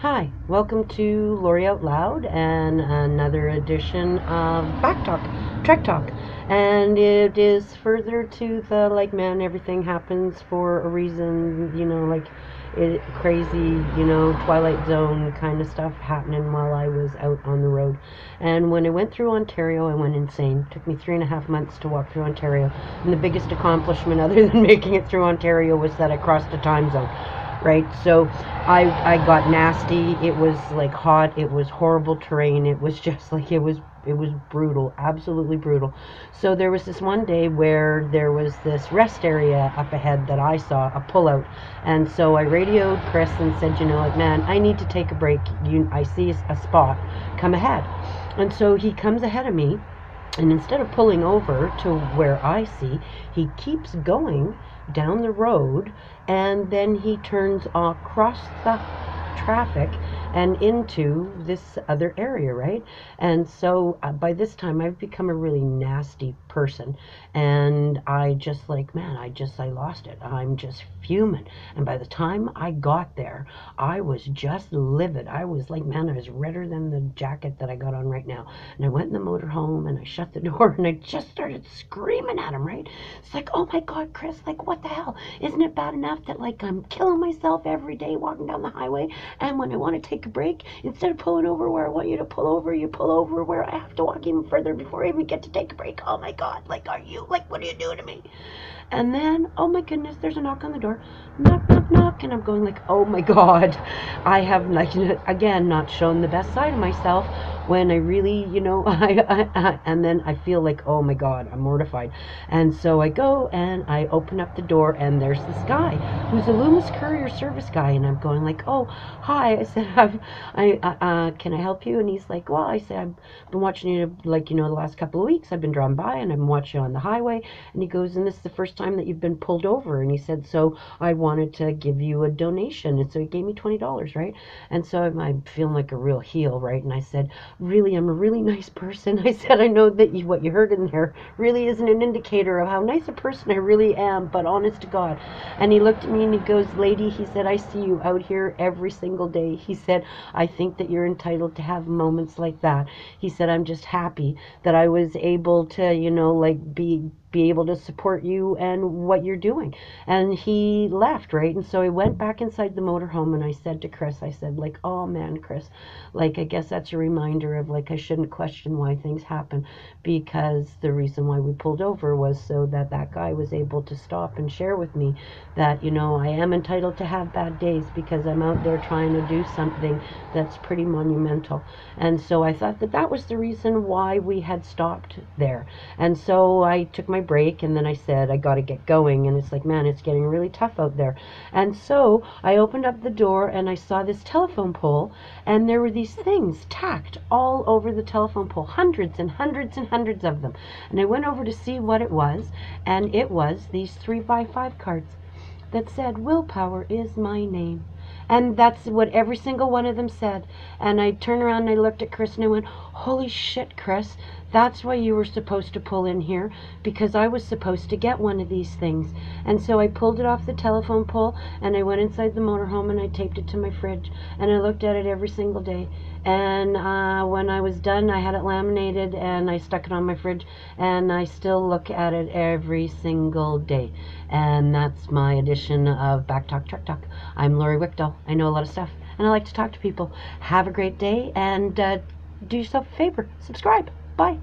Hi, welcome to Lori Out Loud and another edition of Back Talk, Trek Talk. And it is further to the like, man, everything happens for a reason, crazy, Twilight Zone kind of stuff happening while I was out on the road. And when I went through Ontario, I went insane. It took me 3.5 months to walk through Ontario. And the biggest accomplishment, other than making it through Ontario, was that I crossed the time zone, right? So I got nasty. It was like hot. It was horrible terrain. It was just like it was brutal, absolutely brutal. So there was this one day where there was this rest area up ahead that I saw a pullout, and so I radioed Chris and said, like, man, I need to take a break. I see a spot. Come ahead. And so he comes ahead of me, and instead of pulling over to where I see, he keeps going down the road, and then he turns across the traffic and into this other area, right? And so by this time I've become a really nasty person, and I just like, man, I lost it. I'm just fuming. And by the time I got there, I was just livid. I was like, man, I was redder than the jacket that I got on right now. And I went in the motorhome and I shut the door and I just started screaming at him, right? It's like, oh my God, Chris, like, what the hell? Isn't it bad enough that like I'm killing myself every day walking down the highway, and when I want to take a break, instead of pulling over where I want you to pull over, you pull over where I have to walk even further before I even get to take a break? Oh my God, like, what are you doing to me? And then, oh my goodness, there's a knock on the door. Knock, knock, knock. And I'm going like, oh my God, I have, like, again, not shown the best side of myself when I really, and then I feel like, oh my God, I'm mortified. And so I go and I open up the door, and there's this guy who's a Loomis Courier Service guy. And I'm going like, oh, hi. I said, can I help you? And he's like, well, I said, I've been watching you, like, the last couple of weeks. I've been driving by and I've been watching you on the highway. And he goes, and this is the first time that you've been pulled over. And he said, so I wanted to give you a donation. And so he gave me $20, right? And so I'm feeling like a real heel, right? And I said, really, I'm a really nice person. I said, I know that what you heard in there really isn't an indicator of how nice a person I really am, but honest to God. And he looked at me and he goes, lady, he said, I see you out here every single day. He said, I think that you're entitled to have moments like that. He said, I'm just happy that I was able to, be able to support you and what you're doing. And he left, right? And so I went back inside the motorhome and I said to Chris, I said, like, oh man, Chris, like, I guess that's a reminder of, like, I shouldn't question why things happen, because the reason why we pulled over was so that that guy was able to stop and share with me that, I am entitled to have bad days because I'm out there trying to do something that's pretty monumental. And so I thought that that was the reason why we had stopped there. And so I took my break, and then I said, I got to get going. And it's like, man, it's getting really tough out there. And so I opened up the door and I saw this telephone pole, and there were these things tacked all over the telephone pole, hundreds and hundreds and hundreds of them. And I went over to see what it was, and it was these 3x5 cards that said, willpower is my name. And that's what every single one of them said. And I turned around and I looked at Chris and I went, holy shit, Chris, that's why you were supposed to pull in here, because I was supposed to get one of these things. And so I pulled it off the telephone pole and I went inside the motorhome and I taped it to my fridge, and I looked at it every single day. And when I was done, I had it laminated and I stuck it on my fridge, and I still look at it every single day. And that's my edition of Back Talk, Trek Talk. I'm Lori Wickdell. I know a lot of stuff, and I like to talk to people. Have a great day, and do yourself a favor. Subscribe. Bye.